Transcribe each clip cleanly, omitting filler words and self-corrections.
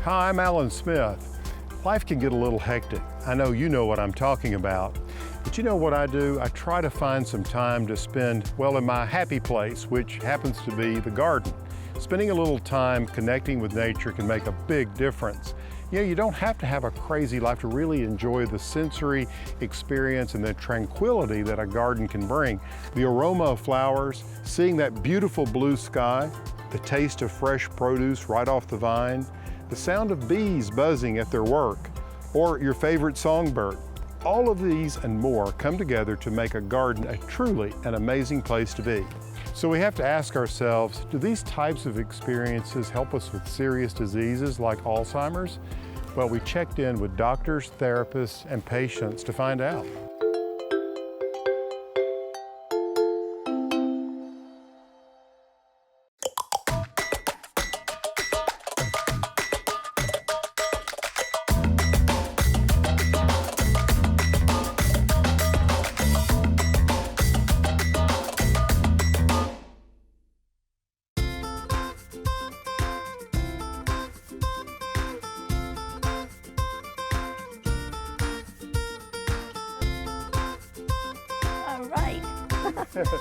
Hi, I'm Alan Smith. Life can get a little hectic. I know you know what I'm talking about. But you know what I do? I try to find some time to spend, well, in my happy place, which happens to be the garden. Spending a little time connecting with nature can make a big difference. You know, you don't have to have a crazy life to really enjoy the sensory experience and the tranquility that a garden can bring. The aroma of flowers, seeing that beautiful blue sky, the taste of fresh produce right off the vine, the sound of bees buzzing at their work, or your favorite songbird. All of these and more come together to make a garden a truly an amazing place to be. So we have to ask ourselves, do these types of experiences help us with serious diseases like Alzheimer's? Well, we checked in with doctors, therapists, and patients to find out.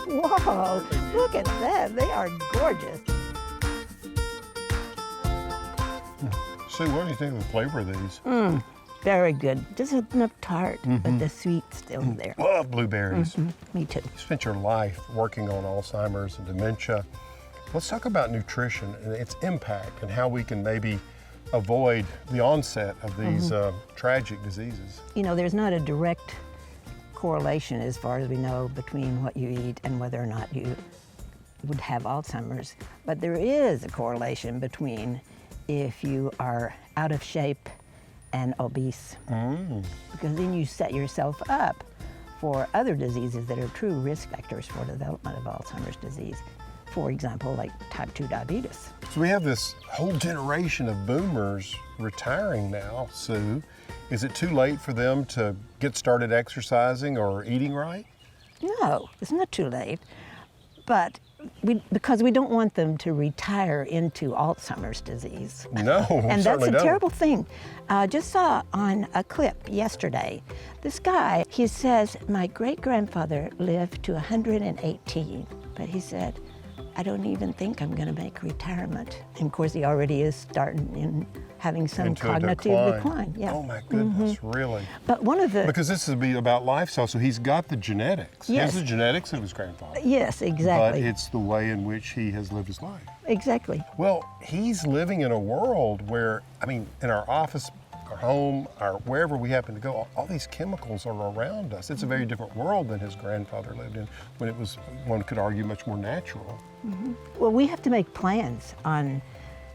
Whoa, look at that. They are gorgeous. Sue, what do you think of the flavor of these? Very good. Just enough tart, but the sweet's still there. Love blueberries. Me too. You spent your life working on Alzheimer's and dementia. Let's talk about nutrition and its impact and how we can maybe avoid the onset of these tragic diseases. You know, there's not a direct correlation, as far as we know, between what you eat and whether or not you would have Alzheimer's. But there is a correlation between if you are out of shape and obese. Because then you set yourself up for other diseases that are true risk factors for the development of Alzheimer's disease. For example, like type 2 diabetes. So we have this whole generation of boomers retiring now, Sue. Is it too late for them to get started exercising or eating right? No, it's not too late. But because we don't want them to retire into Alzheimer's disease. No, and that's a don't. terrible thing. Just saw on a clip yesterday, this guy, he says, my great-grandfather lived to 118, but he said, I don't even think I'm going to make retirement. And of course, he already is starting in having some cognitive decline. Yeah. Oh my goodness, really? But one of the... Because this would be about lifestyle, so he's got the genetics. Yes. He has the genetics of his grandfather. Yes, exactly. But it's the way in which he has lived his life. Exactly. Well, he's living in a world where, I mean, in our office, our home, wherever we happen to go, all these chemicals are around us. It's a very different world than his grandfather lived in, when it was, one could argue, much more natural. Well, we have to make plans on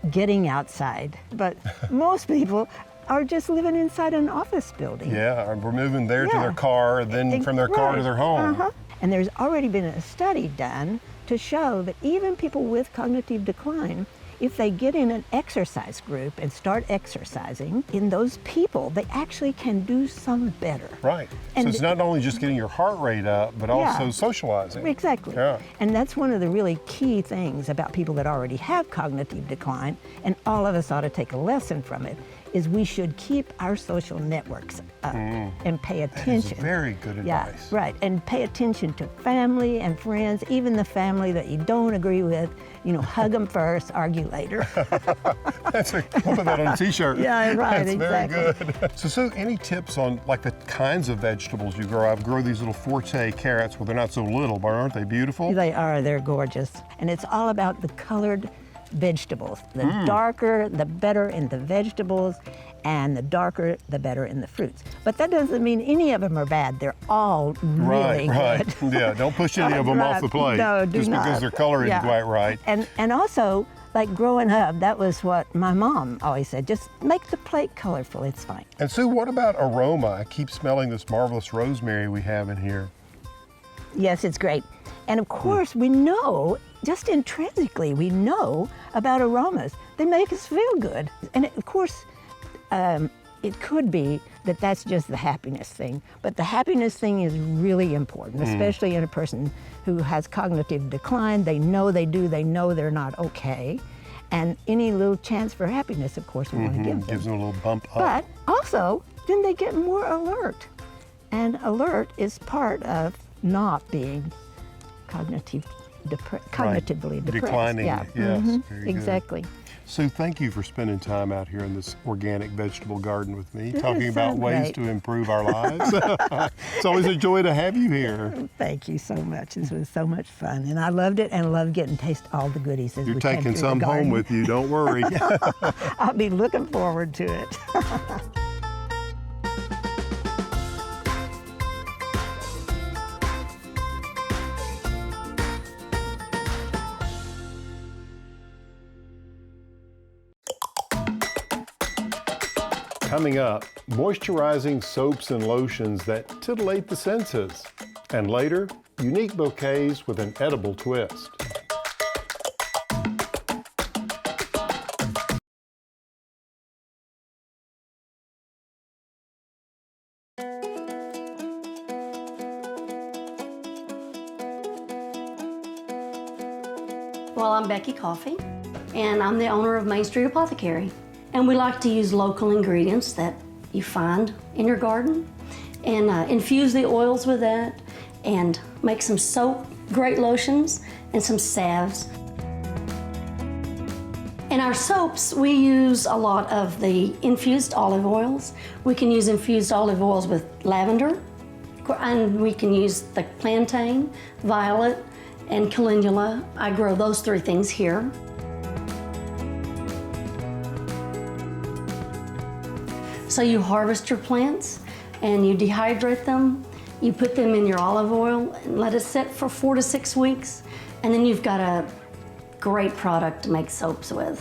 getting outside, but most people are just living inside an office building. Yeah, we're moving there to their car, then from their car to their home. And there's already been a study done to show that even people with cognitive decline, if they get in an exercise group and start exercising, in those people, they actually can do some better. Right. And so it's not only just getting your heart rate up, but also socializing. Exactly. Yeah. And that's one of the really key things about people that already have cognitive decline, and all of us ought to take a lesson from it, is we should keep our social networks up and pay attention. That is very good advice. Yeah, right. And pay attention to family and friends, even the family that you don't agree with. You know, hug them first, argue later. We'll put that on a t-shirt. Yeah, right, That's exactly. very good. So any tips on like the kinds of vegetables you grow? I grow these little forte carrots. Well, they're not so little, but aren't they beautiful? They are, they're gorgeous. And it's all about the colored vegetables. The darker, the better in the vegetables, and the darker, the better in the fruits. But that doesn't mean any of them are bad. They're all really right. good. Yeah, don't push any of them off the plate. No, do just not. Because their color isn't quite right. And also, like growing up, that was what my mom always said, just make the plate colorful, it's fine. And Sue, what about aroma? I keep smelling this marvelous rosemary we have in here. Yes, it's great. And of course, we know, just intrinsically, we know about aromas. They make us feel good. And of course, it could be that that's just the happiness thing. But the happiness thing is really important, especially in a person who has cognitive decline. They know they know they're not okay. And any little chance for happiness, of course, we want to give them. Gives them a little bump up. But also, then they get more alert. And alert is part of not being cognitively depressed. Declining, Yeah. yes, very good. Exactly. Sue, thank you for spending time out here in this organic vegetable garden with me, talking is about so ways great. to improve our lives. It's always a joy to have you here. Thank you so much. This was so much fun, and I loved it, and loved getting to taste all the goodies as You're we came taking through some the home garden. with you, don't worry. I'll be looking forward to it. Coming up, moisturizing soaps and lotions that titillate the senses. And later, unique bouquets with an edible twist. Well, I'm Becky Coffey, and I'm the owner of Main Street Apothecary. And we like to use local ingredients that you find in your garden and infuse the oils with that and make some soap, great lotions, and some salves. In our soaps, we use a lot of the infused olive oils. We can use infused olive oils with lavender, and we can use the plantain, violet, and calendula. I grow those three things here. So you harvest your plants and you dehydrate them. You put them in your olive oil and let it sit for 4 to 6 weeks. And then you've got a great product to make soaps with.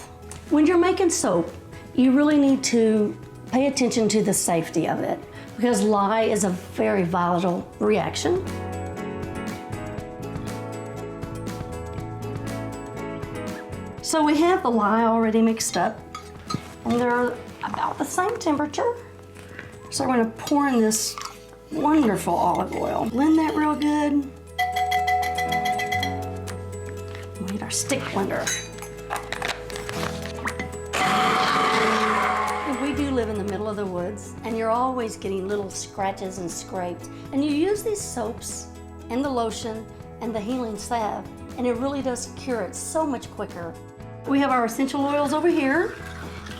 When you're making soap, you really need to pay attention to the safety of it because lye is a very volatile reaction. So we have the lye already mixed up and they're about the same temperature. So we're gonna pour in this wonderful olive oil. Blend that real good. We need our stick blender. We do live in the middle of the woods and you're always getting little scratches and scrapes. And you use these soaps and the lotion and the healing salve and it really does cure it so much quicker. We have our essential oils over here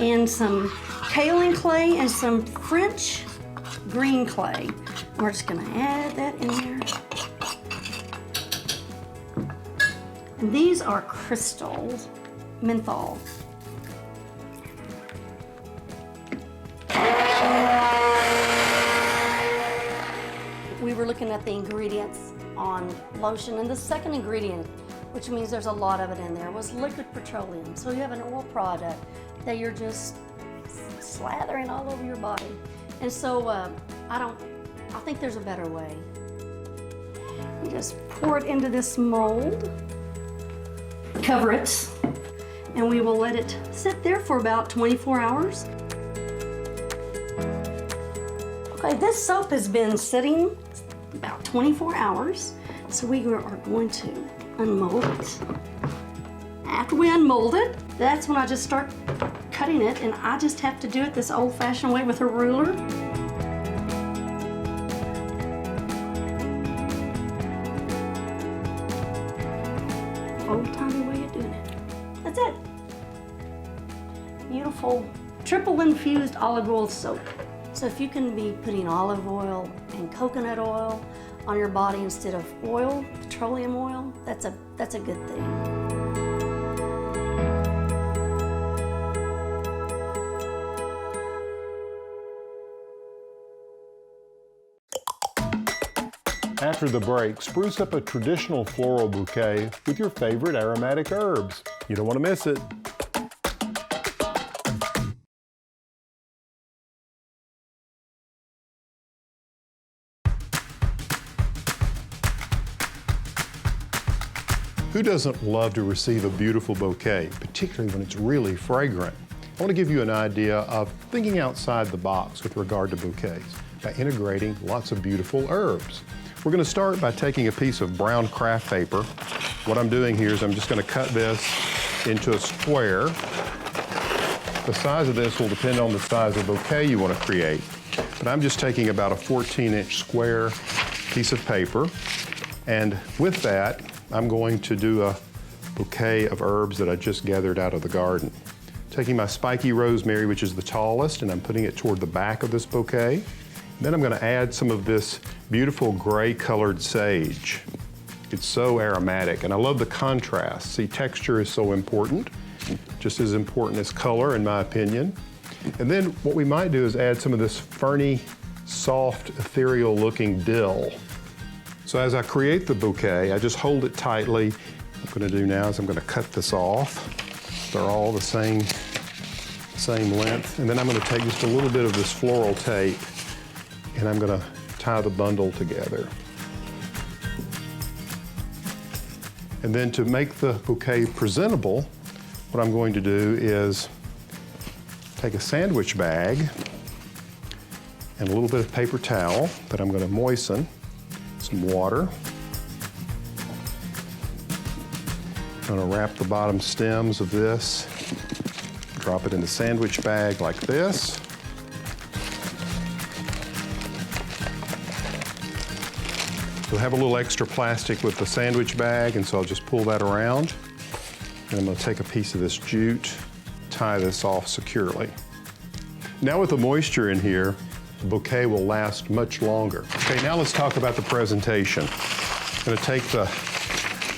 and some kaolin clay and some French green clay. We're just gonna add that in there. And these are crystals, menthol. We were looking at the ingredients on lotion, and the second ingredient, which means there's a lot of it in there, was liquid petroleum. So you have an oil product that you're just slathering all over your body. And so I think there's a better way. You just pour it into this mold, cover it, and we will let it sit there for about 24 hours. Okay, this soap has been sitting about 24 hours, so we are going to unmold it. After we unmold it, that's when I just start cutting it, and I just have to do it this old-fashioned way with a ruler. Old-timey way of doing it. That's it. Beautiful triple infused olive oil soap. So if you can be putting olive oil and coconut oil on your body instead of oil, petroleum oil, that's a good thing. After the break, spruce up a traditional floral bouquet with your favorite aromatic herbs. You don't want to miss it. Who doesn't love to receive a beautiful bouquet, particularly when it's really fragrant? I want to give you an idea of thinking outside the box with regard to bouquets by integrating lots of beautiful herbs. We're going to start by taking a piece of brown craft paper. What I'm doing here is I'm just going to cut this into a square. The size of this will depend on the size of bouquet you want to create. But I'm just taking about a 14-inch square piece of paper. And with that, I'm going to do a bouquet of herbs that I just gathered out of the garden. Taking my spiky rosemary, which is the tallest, and I'm putting it toward the back of this bouquet. Then I'm going to add some of this beautiful gray-colored sage. It's so aromatic, and I love the contrast. See, texture is so important, just as important as color, in my opinion. And then what we might do is add some of this ferny, soft, ethereal-looking dill. So as I create the bouquet, I just hold it tightly. What I'm going to do now is I'm going to cut this off. They're all the same length. And then I'm going to take just a little bit of this floral tape, and I'm going to tie the bundle together. And then to make the bouquet presentable, what I'm going to do is take a sandwich bag and a little bit of paper towel that I'm going to moisten, some water. I'm going to wrap the bottom stems of this, drop it in the sandwich bag like this. You'll have a little extra plastic with the sandwich bag, and so I'll just pull that around. And I'm going to take a piece of this jute, tie this off securely. Now with the moisture in here, the bouquet will last much longer. Okay, now let's talk about the presentation. I'm going to take the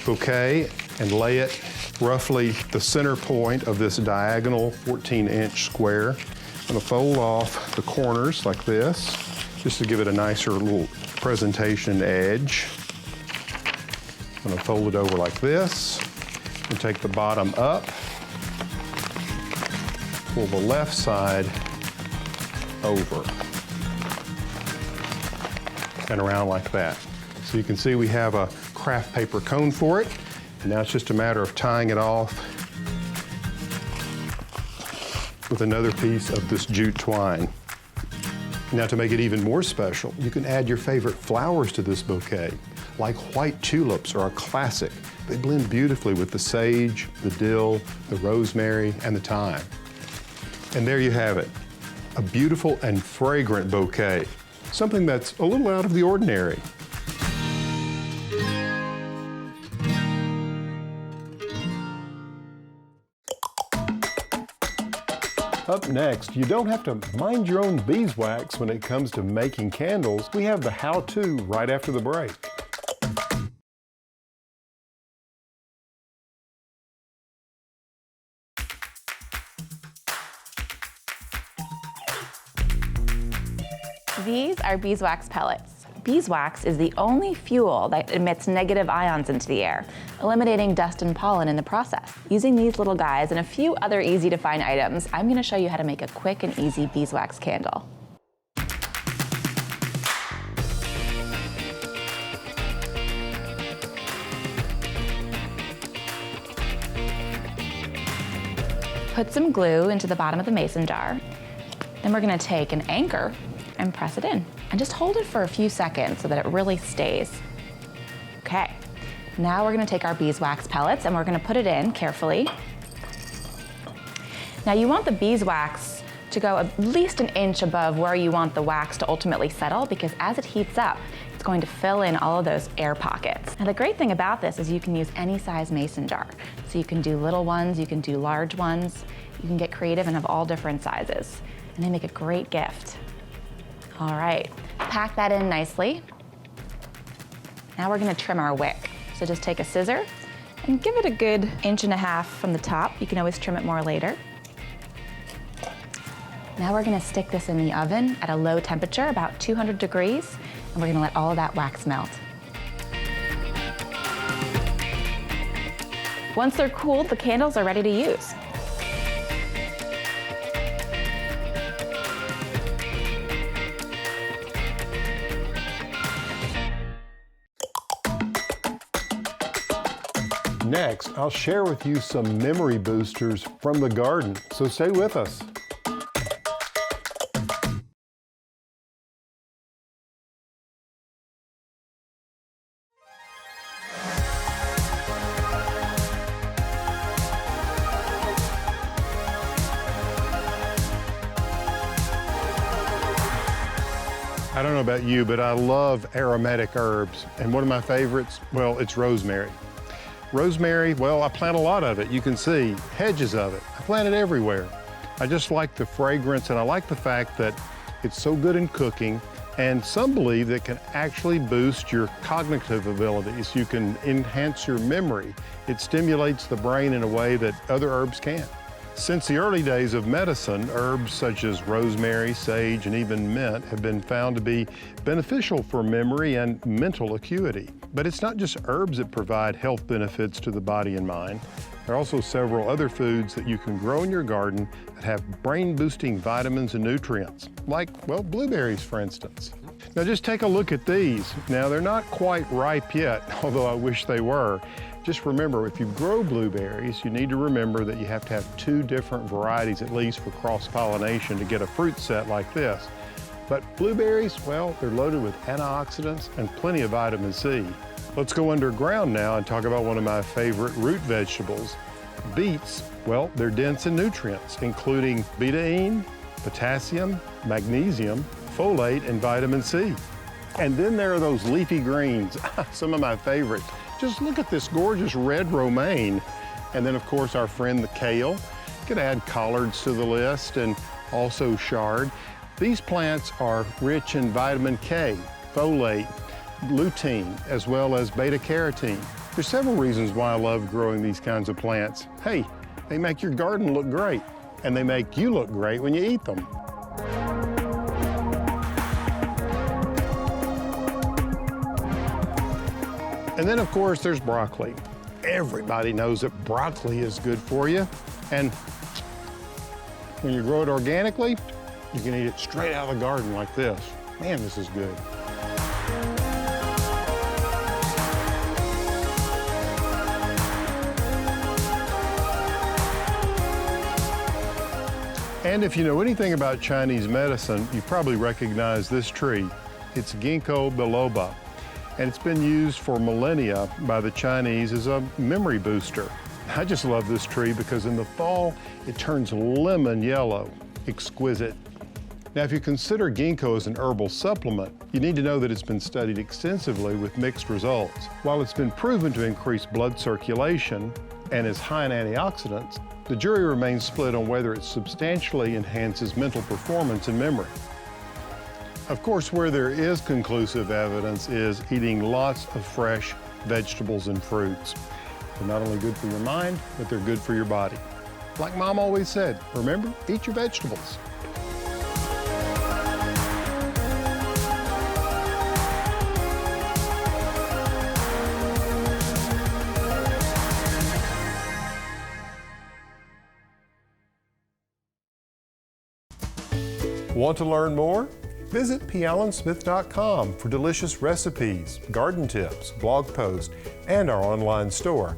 bouquet and lay it roughly the center point of this diagonal 14-inch square. I'm going to fold off the corners like this, just to give it a nicer little presentation edge. I'm going to fold it over like this and take the bottom up, pull the left side over and around like that. So you can see we have a craft paper cone for it, and now it's just a matter of tying it off with another piece of this jute twine. Now to make it even more special, you can add your favorite flowers to this bouquet. Like white tulips are a classic. They blend beautifully with the sage, the dill, the rosemary, and the thyme. And there you have it, a beautiful and fragrant bouquet. Something that's a little out of the ordinary. Up next, you don't have to mind your own beeswax when it comes to making candles. We have the how-to right after the break. These are beeswax pellets. Beeswax is the only fuel that emits negative ions into the air, eliminating dust and pollen in the process. Using these little guys and a few other easy to find items, I'm going to show you how to make a quick and easy beeswax candle. Put some glue into the bottom of the mason jar. Then we're going to take an anchor and press it in. And just hold it for a few seconds so that it really stays. Okay, now we're gonna take our beeswax pellets and we're gonna put it in carefully. Now you want the beeswax to go at least an inch above where you want the wax to ultimately settle, because as it heats up, it's going to fill in all of those air pockets. Now the great thing about this is you can use any size mason jar. So you can do little ones, you can do large ones, you can get creative and have all different sizes. And they make a great gift. All right, pack that in nicely. Now we're gonna trim our wick. So just take a scissor and give it a good 1.5 inches from the top. You can always trim it more later. Now we're gonna stick this in the oven at a low temperature, about 200 degrees, and we're gonna let all of that wax melt. Once they're cooled, the candles are ready to use. Next, I'll share with you some memory boosters from the garden, so stay with us. I don't know about you, but I love aromatic herbs. And one of my favorites, well, it's rosemary. Rosemary, well, I plant a lot of it. You can see hedges of it. I plant it everywhere. I just like the fragrance, and I like the fact that it's so good in cooking, and some believe that it can actually boost your cognitive abilities. You can enhance your memory. It stimulates the brain in a way that other herbs can't. Since the early days of medicine, herbs such as rosemary, sage, and even mint have been found to be beneficial for memory and mental acuity. But it's not just herbs that provide health benefits to the body and mind. There are also several other foods that you can grow in your garden that have brain-boosting vitamins and nutrients, like, well, blueberries, for instance. Now just take a look at these. Now they're not quite ripe yet, although I wish they were. Just remember, if you grow blueberries, you need to remember that you have to have 2 different varieties at least for cross-pollination to get a fruit set like this. But blueberries, well, they're loaded with antioxidants and plenty of vitamin C. Let's go underground now and talk about one of my favorite root vegetables. Beets, well, they're dense in nutrients, including betaine, potassium, magnesium, folate, and vitamin C. And then there are those leafy greens, some of my favorites. Just look at this gorgeous red romaine. And then of course our friend the kale. You could add collards to the list and also chard. These plants are rich in vitamin K, folate, lutein, as well as beta-carotene. There's several reasons why I love growing these kinds of plants. Hey, they make your garden look great, and they make you look great when you eat them. And then, of course, there's broccoli. Everybody knows that broccoli is good for you. And when you grow it organically, you can eat it straight out of the garden like this. Man, this is good. And if you know anything about Chinese medicine, you probably recognize this tree. It's Ginkgo biloba. And it's been used for millennia by the Chinese as a memory booster. I just love this tree because in the fall, it turns lemon yellow. Exquisite. Now, if you consider ginkgo as an herbal supplement, you need to know that it's been studied extensively with mixed results. While it's been proven to increase blood circulation and is high in antioxidants, the jury remains split on whether it substantially enhances mental performance and memory. Of course, where there is conclusive evidence is eating lots of fresh vegetables and fruits. They're not only good for your mind, but they're good for your body. Like Mom always said, remember, eat your vegetables. Want to learn more? Visit PAllenSmith.com for delicious recipes, garden tips, blog posts, and our online store.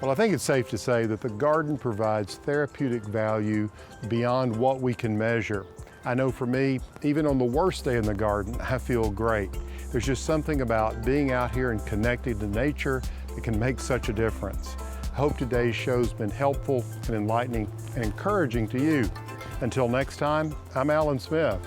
Well, I think it's safe to say that the garden provides therapeutic value beyond what we can measure. I know for me, even on the worst day in the garden, I feel great. There's just something about being out here and connecting to nature that can make such a difference. I hope today's show's been helpful and enlightening and encouraging to you. Until next time, I'm Allen Smith.